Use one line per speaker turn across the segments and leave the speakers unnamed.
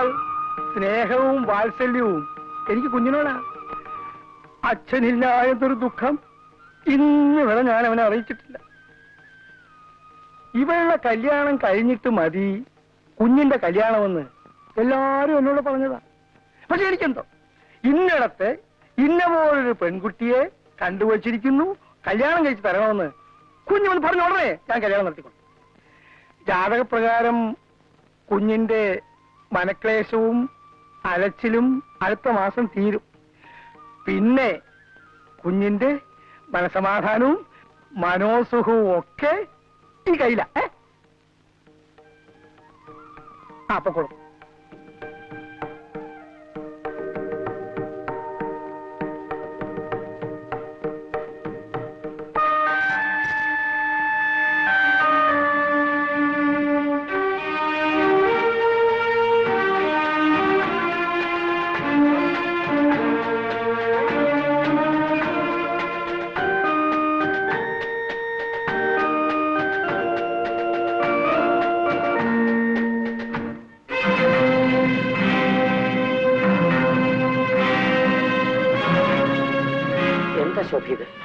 അതിനേക്കാൾ സ്നേഹവും വാത്സല്യവും എനിക്ക് കുഞ്ഞിനോടാ. അച്ഛനില്ല എന്നൊരു ദുഃഖം ഇന്ന് വരെ ഞാൻ അവനെ അറിയിച്ചിട്ടില്ല. ഇവളുടെ കല്യാണം കഴിഞ്ഞിട്ട് മതി കുഞ്ഞിന്റെ കല്യാണമെന്ന് എല്ലാരും എന്നോട് പറഞ്ഞതാ. പക്ഷെ എനിക്കെന്തോ ഇന്നിടത്ത് ഇന്ന പോലൊരു പെൺകുട്ടിയെ കണ്ടുവച്ചിരിക്കുന്നു, കല്യാണം കഴിച്ച് തരണമെന്ന് കുഞ്ഞുമെന്ന് പറഞ്ഞ ഉടനെ ഞാൻ കല്യാണം നടത്തിക്കൊണ്ടു. ജാതകപ്രകാരം കുഞ്ഞിന്റെ മനക്ലേശവും അലച്ചിലും അടുത്ത മാസം തീരും. പിന്നെ കുഞ്ഞിന്റെ മനസമാധാനവും മനോസുഖവും ഒക്കെ ഈ കയ്യില. അപ്പൊ കൊടുക്കും.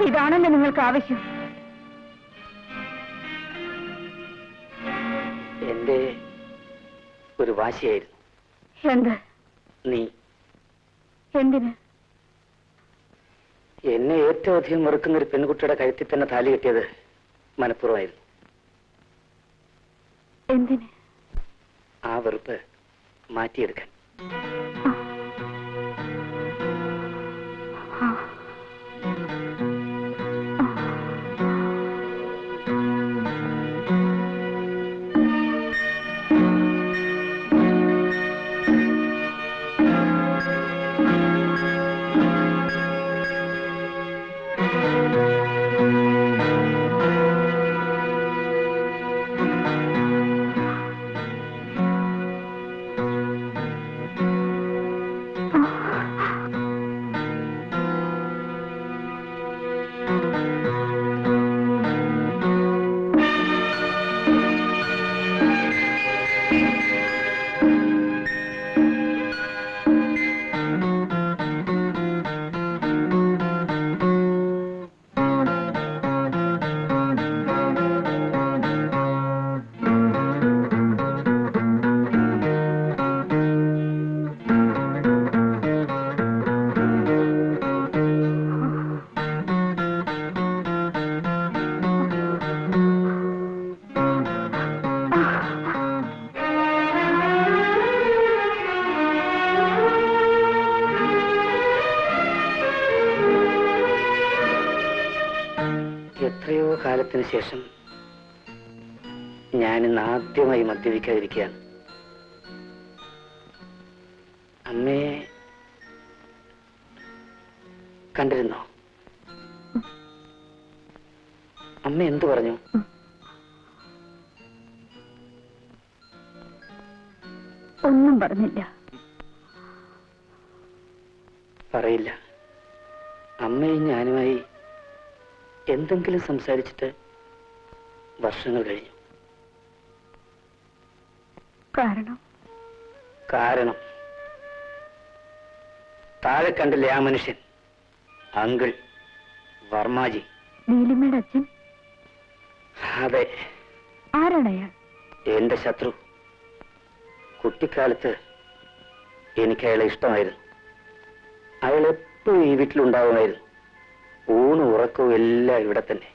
ഇതാണല്ലോ നിങ്ങൾക്ക് ആവശ്യം.
എന്റെ ഒരു വാശിയായിരുന്നു.
എന്ത്?
നീ
എന്തിന്?
എന്നെ ഏറ്റവും അധികം വെറുക്കുന്ന ഒരു പെൺകുട്ടിയുടെ കഴുത്തിൽ തന്നെ താലി കെട്ടിയത് മനഃപൂർവ്വമായിരുന്നു.
എന്തിന്?
ആ വെറുപ്പ് മാറ്റിയെടുക്കാൻ. എത്രയോ കാലത്തിന് ശേഷം ഞാനിന്ന് ആദ്യമായി മദ്യപിക്കാതിരിക്കുകയാണ്. അമ്മയെ കണ്ടിരുന്നോ? അമ്മ എന്തു പറഞ്ഞു?
ഒന്നും പറഞ്ഞില്ല.
പറയില്ല. അമ്മയും ഞാനുമായി എന്തെങ്കിലും സംസാരിച്ചിട്ട് വർഷങ്ങൾ കഴിഞ്ഞു. കാരണം താഴെ കണ്ടില്ലേ ആ മനുഷ്യൻ, അങ്കിൾ വർമാജി.
നീലിമയുടെ അച്ഛൻ?
അതെ.
ആരാണ് അയാൾ?
എന്റെ ശത്രു. കുട്ടിക്കാലത്ത് എനിക്ക് അയാളെ ഇഷ്ടമായിരുന്നു. അയാൾ എപ്പോഴും ഈ വീട്ടിലുണ്ടാവുമായിരുന്നു. ഊണും ഉറക്കവും എല്ലാം ഇവിടെ തന്നെ.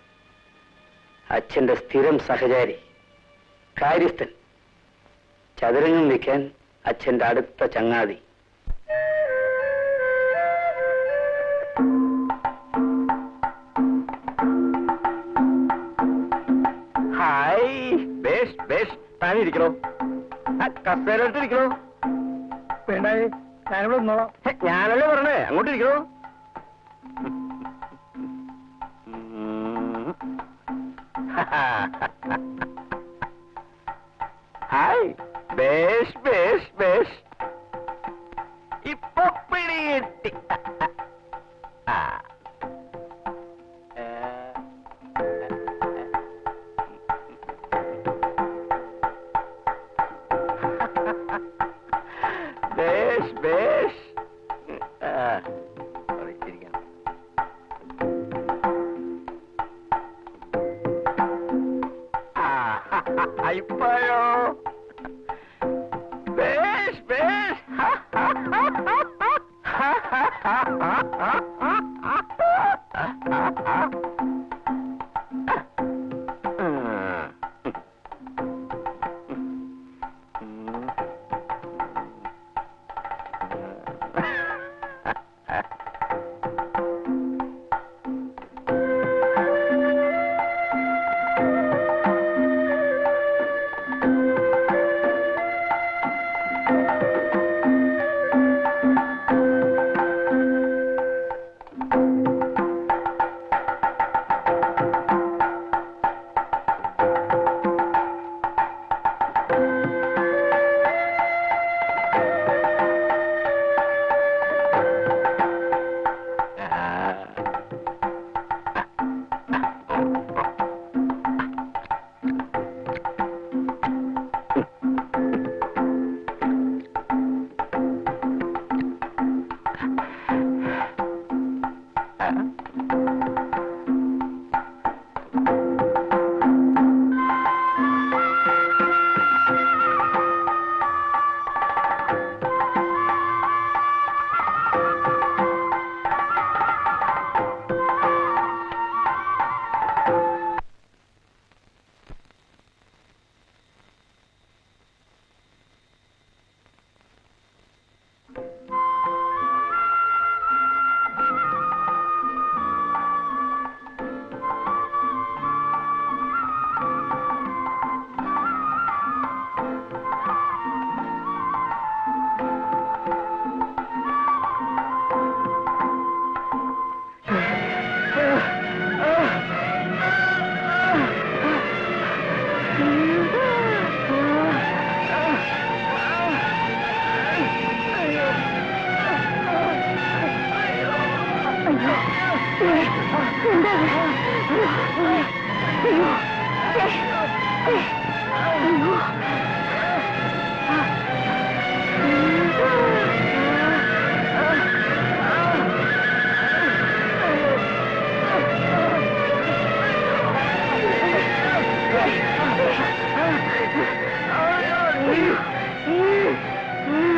അച്ഛന്റെ സ്ഥിരം സഹചാരി, കാര്യസ്ഥൻ, ചതുരംഗം വയ്ക്കാൻ അച്ഛന്റെ അടുത്ത ചങ്ങാതി.
ഹായ്, ബേഷ് ബേഷ്. താനിരിക്കണോ? കസേരട്ടിരിക്കണോ? വേണ്ടേ, ഞാനിവിടെ നിന്നോളാം. ഞാനല്ലേ പറഞ്ഞേ, അങ്ങോട്ടിരിക്കണോ? ഹായ്, ബേഷ് ബേഷ് ബേഷ്. ഇപ്പൊ പിടികിട്ടി.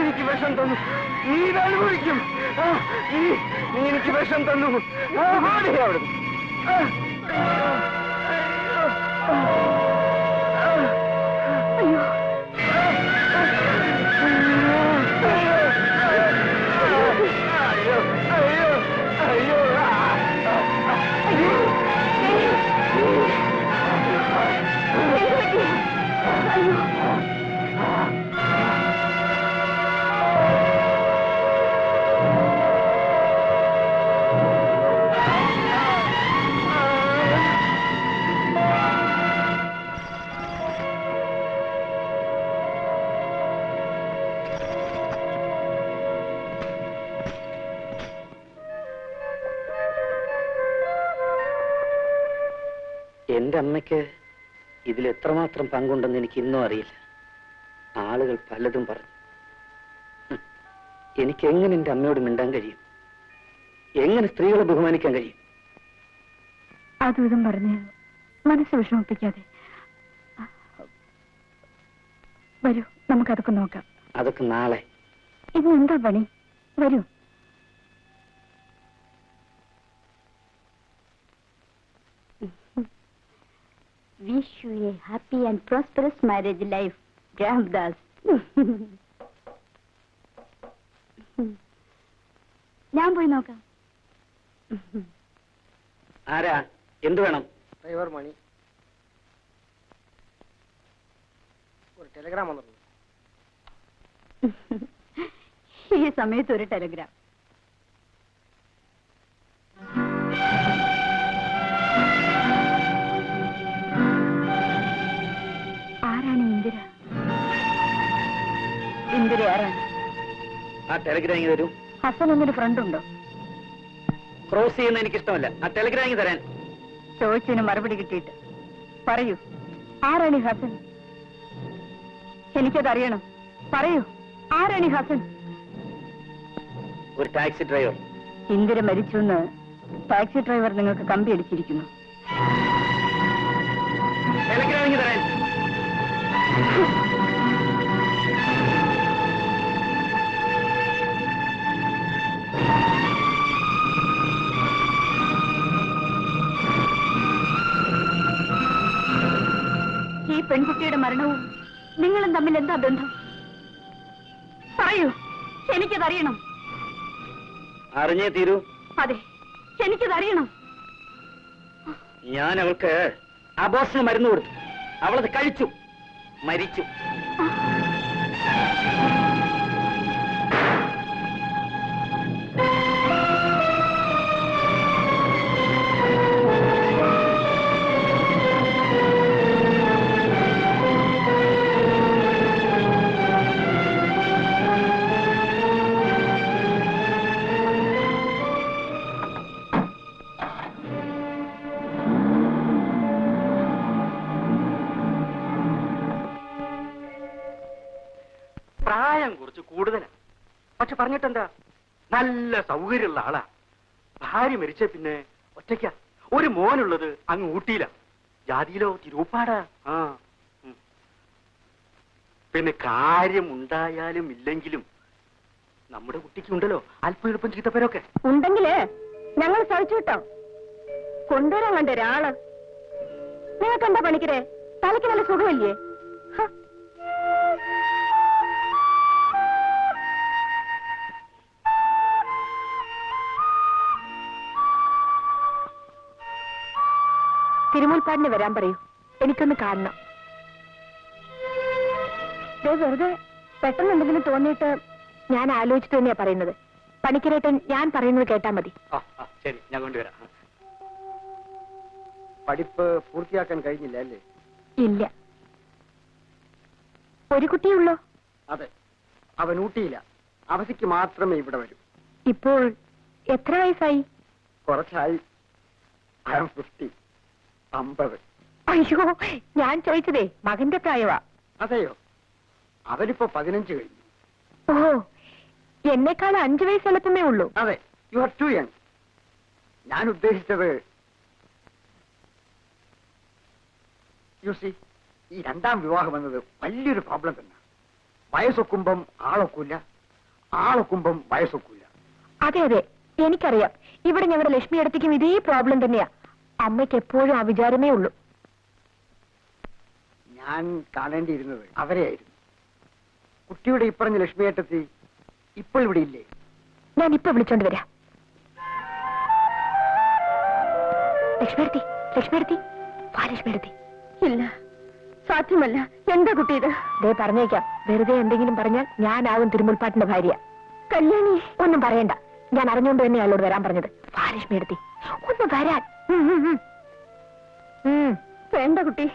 എനിക്ക് വിഷം തന്നു, നീ ഇത് അനുഭവിക്കും. നീ എനിക്ക് വിഷം തന്നു. അവിടെ
എന്റെ അമ്മയ്ക്ക് ഇതിൽ എത്രമാത്രം പങ്കുണ്ടെന്ന് എനിക്ക് ഇന്നും അറിയില്ല. ആളുകൾ പലതും പറഞ്ഞു. എനിക്ക് എങ്ങനെ എന്റെ അമ്മയോട് മിണ്ടാൻ കഴിയും? എങ്ങനെ സ്ത്രീകളെ ബഹുമാനിക്കാൻ കഴിയും?
അതും ഇതും പറഞ്ഞ് മനസ്സ് വിഷമിപ്പിക്കാതെ വരൂ, നമുക്കതൊക്കെ നോക്കാം.
അതൊക്കെ നാളെ.
ഇത് എന്താ പണി? വരൂ. Wish you a happy and prosperous marriage life, Ramdas. ഞാൻ പോയി നോക്കാം.
ആരാ? എന്ത് വേണം?
ഡ്രൈവർ മണി, ഒരു ടെലിഗ്രാം വന്നിട്ടുണ്ട്.
ഈ സമയത്ത് ഒരു ടെലിഗ്രാം. ആരാണ് ഇന്ദിര? ഇന്ദിര ആരാണ്?
ആ ടെലിഗ്രാം ഇങ്ങ് തരൂ.
ഹസൻ എന്നൊരു ഫ്രണ്ട് ഉണ്ടോ?
ക്രോസ് ചെയ്യുന്ന എനിക്കിഷ്ടമല്ല. ആ ടെലിഗ്രാം ഇങ്ങ് തരാൻ.
ചോദിച്ചതിന് മറുപടി കിട്ടിയിട്ട് പറയൂ, ആരാണ് ഈ ഹസൻ? എനിക്കതറിയണം. പറയൂ, ആരാണ് ഈ ഹസൻ?
ഒരു ടാക്സി ഡ്രൈവർ.
ഇന്ദിര മരിച്ചു എന്ന് ടാക്സി ഡ്രൈവർ നിങ്ങൾക്ക് കമ്പി അടിച്ചിരിക്കുന്നു.
ടെലിഗ്രാം ഇങ്ങ് തരാൻ.
ഈ പെൺകുട്ടിയുടെ മരണവും നിങ്ങളും തമ്മിൽ എന്താ ബന്ധം? പറയൂ, എനിക്കതറിയണം.
അറിഞ്ഞേ തീരൂ.
അതെ, എനിക്കതറിയണം.
ഞാൻ അവൾക്ക് അബോർഷന് മരുന്ന് കൊടുത്തു. അവളത് കഴിച്ചു, മരിച്ചു.
പ്രായം കുറച്ച് കൂടുതലാ, പക്ഷെ പറഞ്ഞിട്ടെന്താ, നല്ല സൗകര്യമുള്ള ആളാ. ഭാര്യ മരിച്ച പിന്നെ ഒറ്റയ്ക്കാ. ഒരു മോനുള്ളത് അങ്ങ് ഊട്ടിയില്ല. ജാതിയിലോ തിരുപ്പാടാ. ആ പിന്നെ കാര്യം ഉണ്ടായാലും ഇല്ലെങ്കിലും നമ്മുടെ കുട്ടിക്ക് ഉണ്ടല്ലോ അല്പം എളുപ്പം ചീത്തപ്പേരൊക്കെ.
ഉണ്ടെങ്കിലേ ഞങ്ങൾ സഹിച്ചു കിട്ടോ. കൊണ്ടുവരാൻ കണ്ട ഒരാള്. നിങ്ങൾക്ക് എന്താ പണിക്കരെ? തലയ്ക്ക് നല്ല സുഖമില്ലേ? തിരുമുൽപ്പാടിന് വരാൻ പറയൂ, എനിക്കൊന്ന് കാണണം. വെറുതെ പെട്ടെന്ന് എന്തെങ്കിലും തോന്നിയിട്ട് ഞാൻ ആലോചിച്ചിട്ട് തന്നെയാ പറയുന്നത്. പണിക്കരേട്ടൻ ഞാൻ പറയുന്നത് കേട്ടാ മതി.
ശരി, ഞാൻ കൊണ്ടുവരാം. പഠിപ്പ് പൂർത്തിയാക്കാൻ കഴിഞ്ഞില്ല അല്ലേ?
ഇല്ല. ഒരു കുട്ടിയുള്ളോ?
അതെ, അവൻ ഊട്ടിയില്ല. അവധിക്ക് മാത്രമേ ഇവിടെ വരൂ.
ഇപ്പോൾ എത്ര വയസ്സായി?
കുറച്ചായി.
I am 50. 50.
അയ്യോ, ഞാൻ ചോദിച്ചതേ മകന്റെ പ്രായവാ.
അതെയോ? അവനിപ്പോ 15 കഴിഞ്ഞു.
ഓ, എന്നെക്കാൾ 5 വയസ്സ് എളുപ്പമേ ഉള്ളൂ.
അതെ, യു ആർ ടു യങ്. ഞാൻ ഉദ്ദേശിച്ചത് യു സി, ഈ രണ്ടാം വിവാഹം എന്നത് വലിയൊരു പ്രോബ്ലം തന്നെ. വയസ്സൊക്കുമ്പം ആളൊക്കില്ല, ആളൊക്കുമ്പം വയസ്സൊക്കില്ല.
അതെ അതെ, എനിക്കറിയാം. ഇവിടെ ഞങ്ങളുടെ ലക്ഷ്മി അടുത്തേക്കും ഇതേ പ്രോബ്ലം തന്നെയാ. അമ്മയ്ക്ക് എപ്പോഴും ആ വിചാരമേ ഉള്ളൂ.
ഞാൻ കാണേണ്ടിയിരുന്നത് അവരെയായിരുന്നു. കുട്ടിയുടെ ഇപ്പറഞ്ഞ ലക്ഷ്മിയേട്ടത്തി ഇപ്പോൾ ഇവിടെ ഇല്ലേ?
ഞാൻ ഇപ്പൊ വിളിച്ചോണ്ട് വരാം. ലക്ഷ്മിയെടുത്തി, ലക്ഷ്മിയെടുത്തി, വാ ലക്ഷ്മിയെടുത്തി. ഇല്ല, സാധ്യമല്ല. എന്താ കുട്ടി ഇത്? ദേ പറഞ്ഞേക്കാം, വെറുതെ എന്തെങ്കിലും പറഞ്ഞാൽ ഞാനാകും തിരുമുൽപ്പാട്ടിന്റെ ഭാര്യ. കല്യാണി ഒന്നും പറയണ്ട, ഞാൻ അറിഞ്ഞുകൊണ്ട് തന്നെ അയാളോട് വരാൻ പറഞ്ഞത്. വാ ലക്ഷ്മിയെടുത്തി, ഒന്ന് വരാൻ. വേണ്ട കുട്ടി,